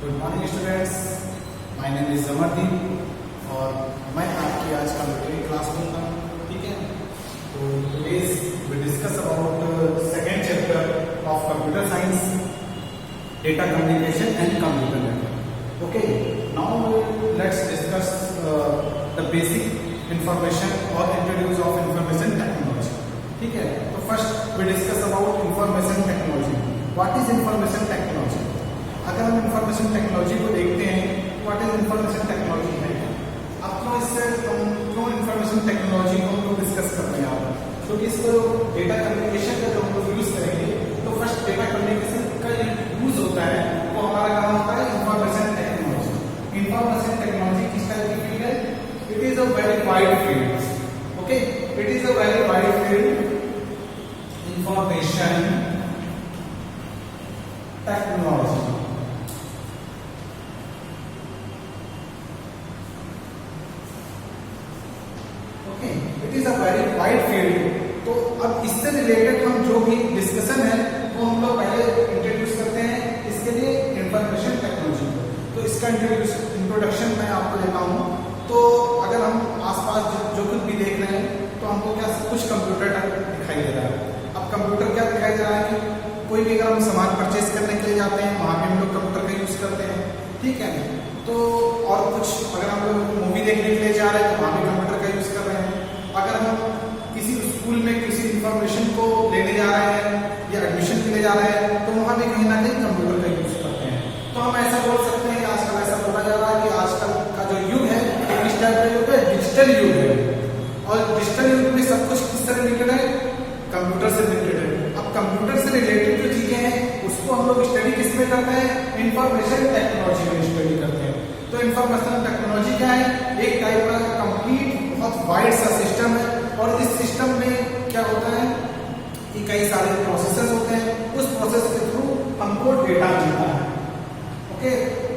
Good morning students, my name is Amardeep और मैं आपकी आज कंप्यूटर क्लास लूँगा। ठीक है, तो today's we discuss about second chapter of computer science, data communication and computer network. Okay, now let's discuss the basic information और introduce of information technology. ठीक है, तो first we discuss about information technology. What is information technology? अगर हम information technology को देखते हैं, what is information technology है। अब तो इससे क्यों इंफॉर्मेशन टेक्नोलॉजी को हम लोग डिस्कस कर रहे हैं, क्योंकि इसको डेटा कम्युनिकेशन का जो हम लोग यूज करेंगे, तो फर्स्ट डेटा कम्युनिकेशन का यूज होता है, वो हमारा काम होता है इंफॉर्मेशन टेक्नोलॉजी। इंफॉर्मेशन टेक्नोलॉजी किस टाइप की फील्ड है? It is a very wide field. Okay, it is a very wide field, information technology. It is a very wide field. तो अब इससे रिलेटेड हम जो भी डिस्कशन है वो हम लोग पहले इंट्रोड्यूस करते हैं, इसके लिए इंफॉर्मेशन टेक्नोलॉजी। तो इसका इंट्रोडक्शन मैं आपको देता हूँ। तो अगर हम आसपास जो कुछ भी देख रहे हैं, तो हमको क्या कुछ कंप्यूटर दिखाई दे रहा है। अब कंप्यूटर क्या दिखाई दे रहा है कि कोई भी अगर हम सामान परचेज करने के लिए जाते हैं, वहां पे हम लोग कंप्यूटर का यूज करते हैं। ठीक है, तो और कुछ अगर हम लोग मूवी देखने के लिए जा रहे हैं, तो वहां भी कंप्यूटर का यूज कर रहे हैं। अगर हम किसी स्कूल में किसी इंफॉर्मेशन को लेने जा रहे हैं या एडमिशन के लिए जा रहे हैं, तो वहां भी कहीं ना कहीं कंप्यूटर का यूज करते हैं। तो हम ऐसा बोल सकते हैं कि आजकल ऐसा बोला जा रहा है कि आजकल का जो युग है, किस टाइप का युग है? डिजिटल युग है। और डिजिटल युग में सब कुछ किससे रिलेटेड है? कंप्यूटर से रिलेटेड है। अब कंप्यूटर से रिलेटेड जो चीजें हैं, उसको हम लोग स्टडी किस में करते हैं? इंफॉर्मेशन टेक्नोलॉजी में स्टडी करते हैं। तो इंफॉर्मेशन टेक्नोलॉजी क्या है? एक टाइप का कंप्लीट बहुत वाइड सा सिस्टम है, और इस सिस्टम में क्या होता है कि कई सारे प्रोसेसर होते हैं। उस प्रोसेस के थ्रू हमको डेटा मिलता है। ओके,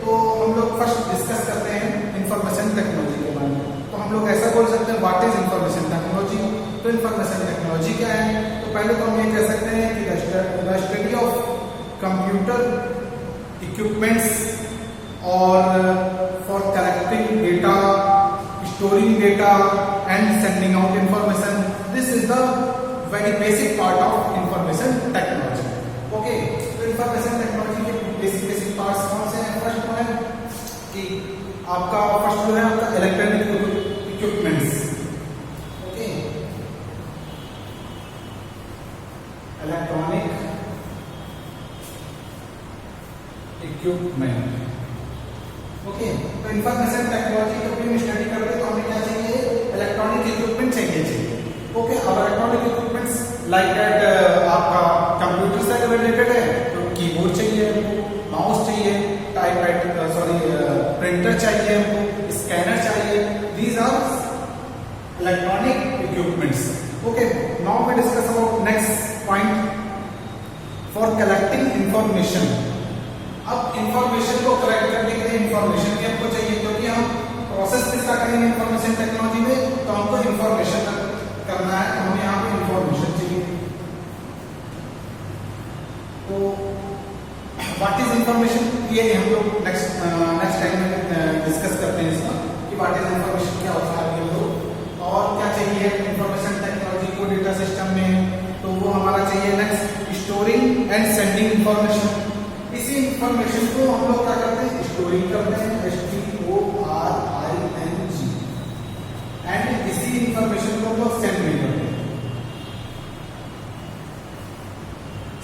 तो हम लोग फर्स्ट डिस्कस करते हैं इंफॉर्मेशन टेक्नोलॉजी के बारे में। तो हम लोग ऐसा बोल सकते हैं, व्हाट इज इंफॉर्मेशन टेक्नोलॉजी? तो इंफॉर्मेशन टेक्नोलॉजी क्या है? तो पहले तो हम ये कह सकते हैं कि the study of computer equipments और for collecting data, storing data and sending out information. This is the very basic part of information technology. Okay, तो information technology के basic parts कौन से हैं? फर्स्ट है कि आपका फर्स्ट जो है आपका electronic equipments. Okay, electronic equipment. Okay, तो इंफॉर्मेशन टेक्नोलॉजी को भी स्टडी करते हैं, तो हमें क्या चाहिए? इलेक्ट्रॉनिक इक्विपमेंट चाहिए। ओके, अब इलेक्ट्रॉनिक इक्विपमेंट्स लाइक दैट आपका कंप्यूटर से रिलेटेड है, तो कीबोर्ड चाहिए हमको, माउस चाहिए, प्रिंटर चाहिए हमको, स्कैनर चाहिए। These are electronic equipments. Okay, now we discuss about next point, for collecting information. अब इंफॉर्मेशन को कलेक्ट करने के लिए इंफॉर्मेशन भी हमको चाहिए, क्योंकि हम प्रोसेस किसका करेंगे इंफॉर्मेशन टेक्नोलॉजी में? तो हमको इंफॉर्मेशन करना है, तो हमें यहाँ पे इंफॉर्मेशन चाहिए। तो व्हाट इज इंफॉर्मेशन, ये हम लोग नेक्स्ट टाइम में डिस्कस करते हैं इसका, कि व्हाट इज इंफॉर्मेशन क्या होता है ये लोग, और क्या चाहिए इंफॉर्मेशन टेक्नोलॉजी को डेटा सिस्टम में। तो वो हमारा चाहिए next, storing and sending information. इसी इंफॉर्मेशन को हम लोग क्या करते हैं? स्टोरिंग करते हैं, STORING, एंड इसी इंफॉर्मेशन को हम लोग सेंड भी करते हैं।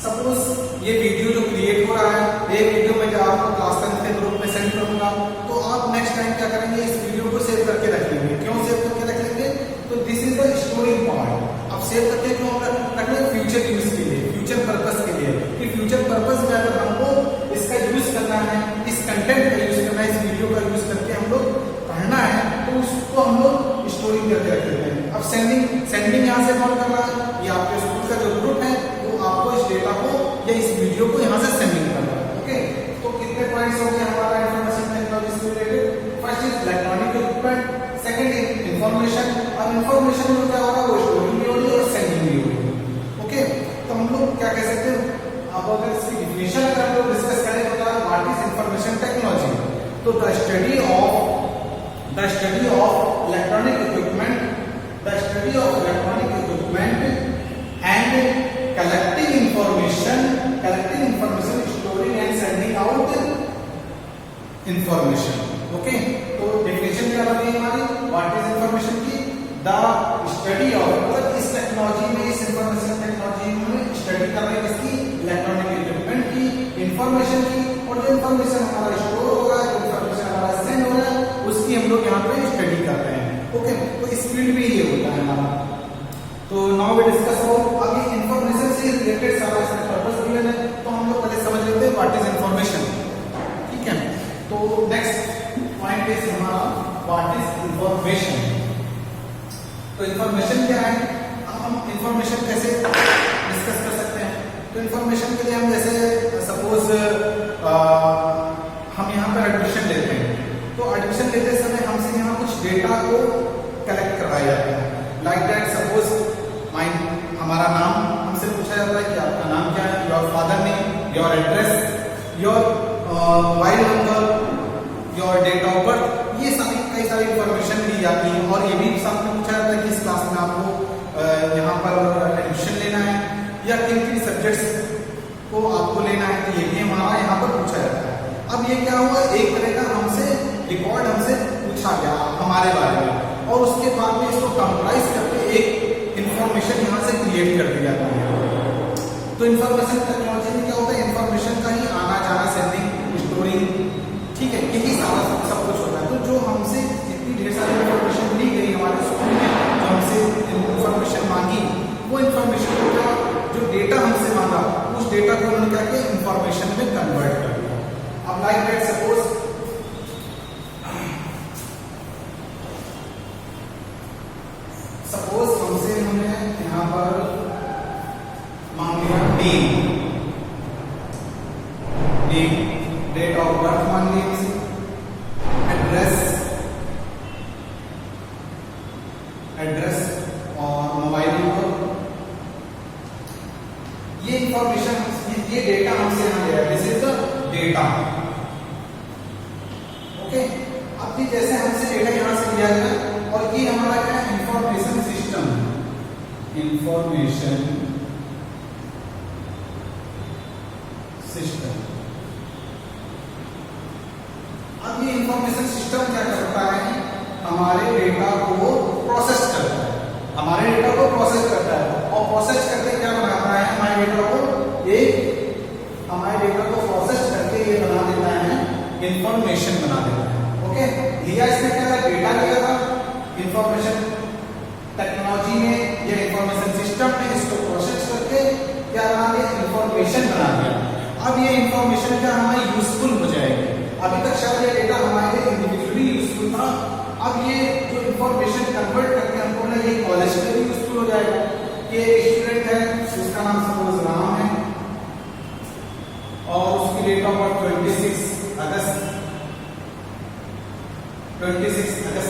सपोज ये वीडियो जो क्रिएट हो रहा है, ये वीडियो मैं जब आपको क्लास के ग्रुप में सेंड करूंगा, तो आप नेक्स्ट टाइम क्या करेंगे? इस वीडियो को सेव करके रख लेंगे। क्यों सेव करके रख लेंगे? तो this is the storing part. अब सेव करके क्यों रख लेंगे? फ्यूचर यूज के लिए, फ्यूचर पर्पस के लिए। कि फ्यूचर पर्पस में अगर हमको इसका यूज करना है, इस कंटेंट का यूज करना है, इस वीडियो का यूज करके हम लोग पढ़ना है, तो उसको हम लोग स्टोरिंग करके रख लेते हैं। अब सेंडिंग यहाँ से कौन कर रहा है? ये आपके स्कूल का जो ग्रुप है, वो आपको इस डेटा को या इस वीडियो को यहाँ से सेंडिंग कर रहा है। ओके, तो कितने पॉइंट्स हो गए हमारा इंफॉर्मेशन टेक्नोलॉजी से related? First is electronic equipment, second is information. और इंफॉर्मेशन में क्या होगा? वो स्टोरिंग भी होगी और सेंडिंग भी होगी। ओके, तो हम लोग क्या कह सकते हैं? अब अगर इसकी डिफिनेशन अगर हम लोग डिस्कस करें, तो व्हाट इज इंफॉर्मेशन टेक्नोलॉजी। तो the study of electronic equipment and collecting information, storing and sending out information। Okay, तो डेफिनेशन क्या बताइए हमारी, व्हाट इज इंफॉर्मेशन की, द स्टडी ऑफ, मतलब इस टेक्नोलॉजी में, इस इंफॉर्मेशन टेक्नोलॉजी में स्टडी कर रहे हैं किसकी, इलेक्ट्रॉनिक इक्विपमेंट की, इंफॉर्मेशन की, और जो इंफॉर्मेशन हमारा स्टोर हो रहा है, जो इंफॉर्मेशन हमारा सेंड हो रहा है, उसकी हम लोग यहाँ पे स्टडी कर रहे हैं। ओके, तो इस फील्ड में ये होता है हमारा। तो नाउ वी डिस्कस अबाउट, अब ये इंफॉर्मेशन से रिलेटेड सारा इसका पर्पस गिवन है, तो हम लोग पहले समझ लेते हैं व्हाट इज इंफॉर्मेशन। ठीक है, तो नेक्स्ट पॉइंट इज हमारा व्हाट इज इंफॉर्मेशन। तो इंफॉर्मेशन क्या है, हम इंफॉर्मेशन कैसे डिस्कस कर सकते हैं। तो इंफॉर्मेशन के लिए हम जैसे सपोज हम यहाँ पर एडमिशन लेते हैं, तो एडमिशन लेते समय हमसे यहाँ कुछ डेटा को कलेक्ट करवाया जाता है। लाइक दैट, सपोज हमारा नाम हमसे पूछा जाता है कि आपका नाम क्या है, your father name, your address, your mobile number, your date of birth, ये कई सारी इंफॉर्मेशन दी जाती है। और ये भी साथ में पूछा जाता है कि इस क्लास में आपको यहाँ पर एडमिशन लेना है या किन किन सब्जेक्ट्स को आपको लेना है, तो ये भी हमारा यहाँ पर पूछा जाता है। अब ये क्या हुआ, एक तरह का हमसे रिकॉर्ड हमसे पूछा गया हमारे बारे में, और उसके बाद में इसको कंप्राइज करके एक इंफॉर्मेशन यहाँ से क्रिएट कर दी जाती है। तो इंफॉर्मेशन टेक्नोलॉजी में क्या होता है, इंफॉर्मेशन का ही आना जाना, सेंडिंग, स्टोरिंग, ठीक है, यही सारा सब कुछ होता है। तो जो हमसे इतनी ढेर सारी इंफॉर्मेशन ली गई हमारे स्कूल में, जो हमसे इंफॉर्मेशन मांगी, वो इंफॉर्मेशन को क्या, जो डेटा हमसे मांगा, उस डेटा को उन्होंने क्या किया, इंफॉर्मेशन में कन्वर्ट कर दिया। अब लाइक दैट, सपोज हमसे हमने यहाँ पर मांग लिया नेम, डेट ऑफ बर्थ मांग ली, एड्रेस और मोबाइल नंबर, ये इंफॉर्मेशन, ये डेटा हमसे यहाँ लिया, this is the data. Okay, अब भी जैसे हमसे डेटा यहाँ से लिया गया, और ये हमारा क्या है, इंफॉर्मेशन सिस्टम, अब ये इंफॉर्मेशन सिस्टम क्या करता है, हमारे डेटा को प्रोसेस करता है, और प्रोसेस करके क्या बनाता है, हमारे डेटा को प्रोसेस करके ये बना देता है, इंफॉर्मेशन बना देता है। ओके, लिया इसने क्या था, डेटा लिया था, इंफॉर्मेशन टेक्नोलॉजी में या इंफॉर्मेशन सिस्टम में इसको प्रोसेस करके क्या बना दिया, इंफॉर्मेशन बना दिया। अब ये इंफॉर्मेशन क्या हमारी यूजफुल हो जाएगी। अभी तक शायद ये डेटा हमारे लिए इंडिविजुअली यूजफुल था, अब ये जो इंफॉर्मेशन कन्वर्ट करके हमको ना ये कॉलेज में भी यूजफुल हो जाएगा। कि एक स्टूडेंट है, उसका नाम सपोज राम है, और उसकी डेट ऑफ बर्थ 26 अगस्त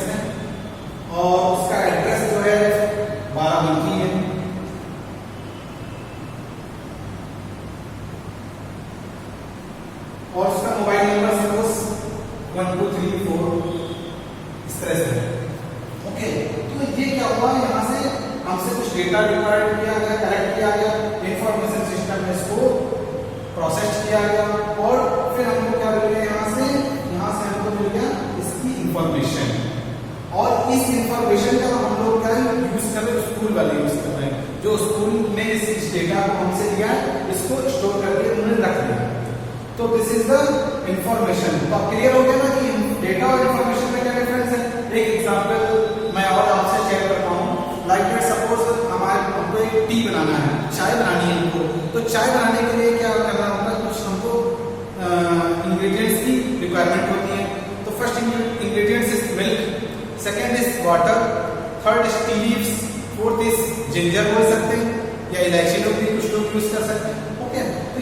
है, और उसका एड्रेस जो है बाराबंकी है, और उसका मोबाइल नंबर सपोज 1234 इस तरह से। ओके, तो ये क्या हुआ, यहाँ से हमसे कुछ डेटा रिक्वायर्ड किया गया, कलेक्ट किया गया, इंफॉर्मेशन सिस्टम में इसको प्रोसेस किया गया, और फिर हमको क्या मिल गया, यहाँ से हमको मिल गया इसकी इंफॉर्मेशन। और इस इंफॉर्मेशन का हम लोग क्या यूज कर रहे हैं, स्कूल वाले यूज कर रहे हैं, जो स्कूल में इस डेटा को हमसे लिया, इसको स्टोर करके उन्होंने रख दिया। तो दिस इज द इंफॉर्मेशन। तो क्लियर हो गया ना कि डेटा और इंफॉर्मेशन में क्या डिफरेंस है। एक एग्जांपल मैं और आपसे शेयर करता हूँ। लाइक दैट, सपोज हमको एक टी बनाना है, चाय बनानी है हमको, तो चाय बनाने के लिए क्या करना होता है, कुछ हमको इंग्रेडिएंट्स की रिक्वायरमेंट होती है। तो first ingredients is milk, second is water, third is tea leaves, fourth is ginger बोल सकते हैं, या इलायची लोग भी कुछ लोग यूज कर सकते हैं। ओके, तो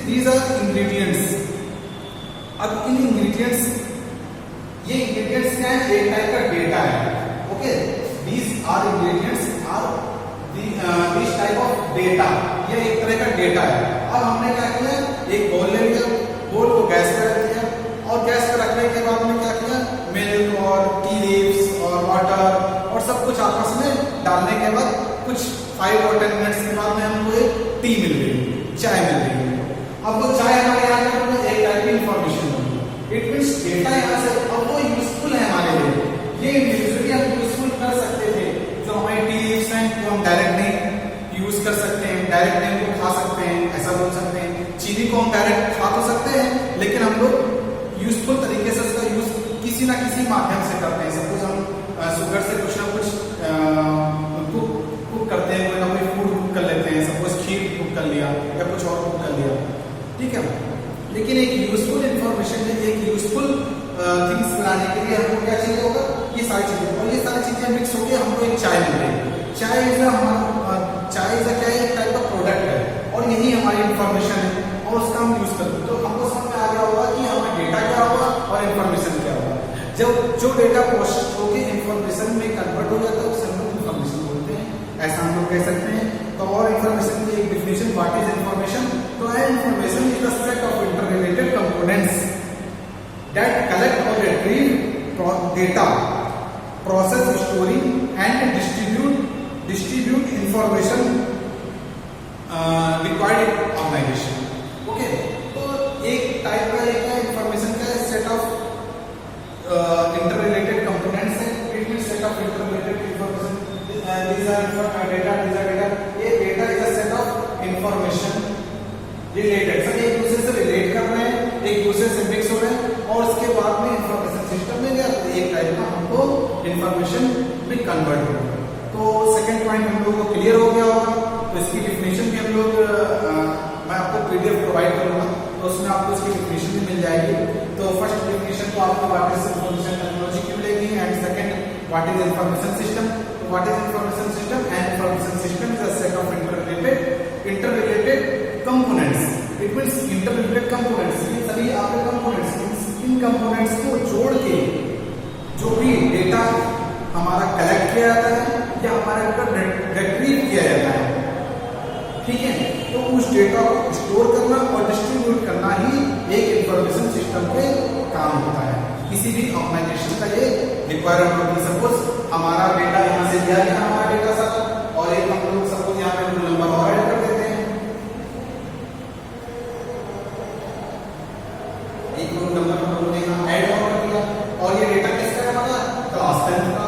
दीज आर इंग्रेडिएंट्स। अब इन इंग्रेडिएंट्स, ये इंग्रेडिएंट्स क्या है, एक टाइप का डेटा है। Okay, these are ingredients are this type of data, ये एक तरह का डेटा है। अब हमने क्या किया, एक बोल ले लिया, बोल को गैस पे अब वो चाय हमारे यहाँ का एक टाइप की इंफॉर्मेशन होगी, इट मीन्स डेटा यहाँ से अब वो यूजफुल है हमारे लिए, ये इंडिविजुअली हम यूजफुल कर सकते थे, जो हमारे टी लीव्स हैं वो हम डायरेक्ट नहीं यूज कर सकते हैं, डायरेक्ट नहीं को खा सकते हैं, ऐसा बोल सकते हैं। चीनी को हम डायरेक्ट खा तो सकते हैं, लेकिन हम लोग यूजफुल तरीके से उसका यूज किसी ना किसी माध्यम से करते हैं। सपोज हम शुगर से कुछ ना कुछ कुक करते हैं, कोई ना कोई फूड कुक कर लेते हैं, सपोज खीर कुक कर लिया या कुछ और कुक कर लिया, ठीक है। लेकिन एक यूजफुल इंफॉर्मेशन में, एक यूजफुल थिंग्स बनाने के लिए हमको क्या चाहिए होगा, ये सारी चीजें, और ये सारी चीजें मिक्स होकर हमको एक चाय मिल रही है। चाय इज क्या है, एक टाइप का प्रोडक्ट है, और यही हमारी इंफॉर्मेशन है, और उसका हम यूज करते हैं। तो हमको समझ में आ गया होगा कि हमारा डेटा क्या होगा और इंफॉर्मेशन क्या होगा। जब जो डेटा प्रोसेस होकर इंफॉर्मेशन में कन्वर्ट हो जाता है उसे हम लोग इंफॉर्मेशन बोलते हैं, ऐसा हम लोग कह सकते हैं। तो और इंफॉर्मेशन की एक डिफिनेशन, व्हाट इज इंफॉर्मेशन, तो information is the set of interrelated components that collect और retrieve data, process, storing and distribute information required in organisation. Okay, तो एक टाइप का इंफॉर्मेशन का सेट ऑफ इंटररिलेटेड कंपोनेंट्स है, it means set of interrelated information, these are data, ये data is a set of information related, सब एक दूसरे से रिलेट कर रहे हैं, एक दूसरे से मिक्स हो रहे हैं, और उसके बाद में इंफॉर्मेशन सिस्टम में गया तो एक टाइप का हमको इंफॉर्मेशन में कन्वर्ट हो गया। तो सेकंड पॉइंट हम लोगों को क्लियर हो गया होगा। तो इसकी डिफिनेशन भी हम लोग मैं आपको पीडीएफ प्रोवाइड करूंगा, तो उसमें आपको इसकी डिफिनेशन भी मिल जाएगी। तो फर्स्ट डिफिनेशन तो आपको व्हाट इज इंफॉर्मेशन टेक्नोलॉजी की मिलेगी, and second what is information system. What is information system, and information system is a set of interrelated components, it means interrelated components, ये सभी आपके कंपोनेंट्स, इन कंपोनेंट्स को जोड़ के जो भी डेटा हमारा कलेक्ट किया जाता है या हमारे ऊपर रिट्रीव किया जाता है, ठीक है, तो उस डेटा को स्टोर करना और डिस्ट्रीब्यूट करना ही एक इंफॉर्मेशन सिस्टम पे काम होता है। किसी भी ऑर्गेनाइजेशन का ये रिक्वायरमेंट होती है। सपोज हमारा डेटा यहाँ से दिया गया, हमारा डेटा सारा, और एक हम लोग सपोज यहाँ पे रोल नंबर और ऐड कर देते हैं, एक रोल नंबर हम लोग यहाँ ऐड और कर दिया, और ये डेटा किसका है, हमारा क्लास 10 का,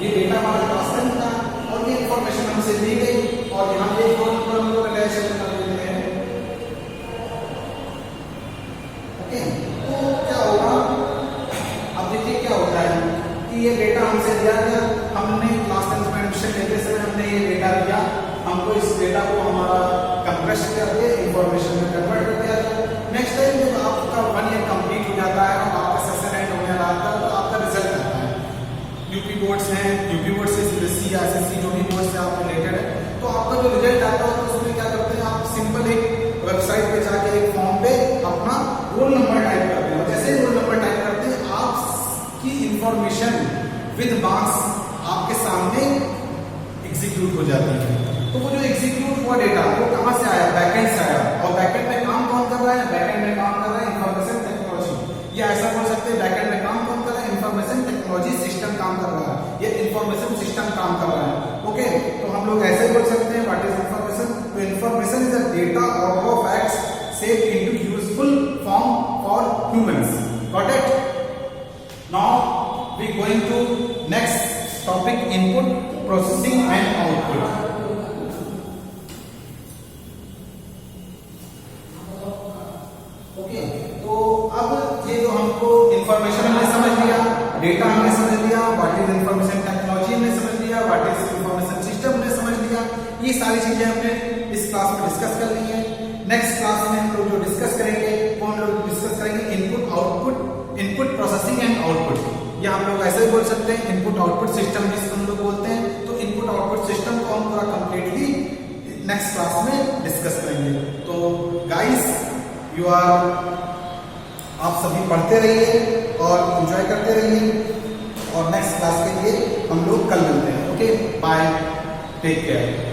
ये डेटा हमारा क्लास 10 का, और ये इंफॉर्मेशन हमसे दी गई, और यहाँ पे एक रोल नंबर हम लोग रिलेशन कर देते हैं। ओके, तो क्या होगा, अब देखिए क्या होता है कि ये डेटा हमसे दिया गया, हमने क्लास 10 में एडमिशन लेते समय हमने ये डेटा दिया, हमको इस डेटा को हमारा कंप्रेस करके इंफॉर्मेशन में कन्वर्ट कर दिया जाता है। नेक्स्ट टाइम जब आपका 1 ईयर कंप्लीट हो जाता है और आपका सेशन एंड होने वाला है तो आपका रिजल्ट आता है। यूपी बोर्ड्स हैं, यूपी बोर्ड से सीबीएसई या एसएससी जो भी बोर्ड से आप रिलेटेड है, तो आपका जो रिजल्ट आता है तो उसमें क्या करते हैं, आप सिंपल एक वेबसाइट पे जाके एक फॉर्म पे अपना रोल नंबर टाइप करते हैं, और जैसे रोल नंबर टाइप करते हैं आपकी इंफॉर्मेशन विद मार्क्स आपके सामने एग्जीक्यूट हो जाती है। तो वो जो एग्जीक्यूट हुआ डेटा वो कहां से आया, बैकएंड से आया, और बैकएंड में काम कौन कर रहा है, बैकएंड में काम कर रहा है इंफॉर्मेशन टेक्नोलॉजी, या ऐसा बोल सकते हैं बैकएंड में काम कौन कर रहा है, इंफॉर्मेशन टेक्नोलॉजी सिस्टम काम कर रहा है, ये इंफॉर्मेशन सिस्टम काम कर रहा है। ओके, तो हम लोग ऐसे बोल सकते हैं व्हाट इज इंफॉर्मेशन, तो इंफॉर्मेशन इज अ डेटा और raw facts saved into useful form for humans. Got it? Now we going to next topic, input, processing and output. तो अब ये जो हमको इंफॉर्मेशन हमने समझ लिया, डेटा हमने समझ लिया, व्हाट इज इंफॉर्मेशन टेक्नोलॉजी हमने समझ लिया, व्हाट इज इंफॉर्मेशन सिस्टम हमने समझ लिया, ये सारी चीजें हमने इस क्लास में डिस्कस कर ली है। नेक्स्ट क्लास में हम लोग जो डिस्कस करेंगे वो हम लोग डिस्कस करेंगे input output, input processing and output, या हम लोग ऐसे बोल सकते हैं इनपुट आउटपुट सिस्टम जिसको हम लोग बोलते हैं। तो इनपुट आउटपुट सिस्टम को हम पूरा कंप्लीटली नेक्स्ट क्लास में डिस्कस करेंगे। तो गाइस यू आर, आप सभी पढ़ते रहिए और एंजॉय करते रहिए, और नेक्स्ट क्लास के लिए हम लोग कल मिलते हैं। Okay, bye, take care.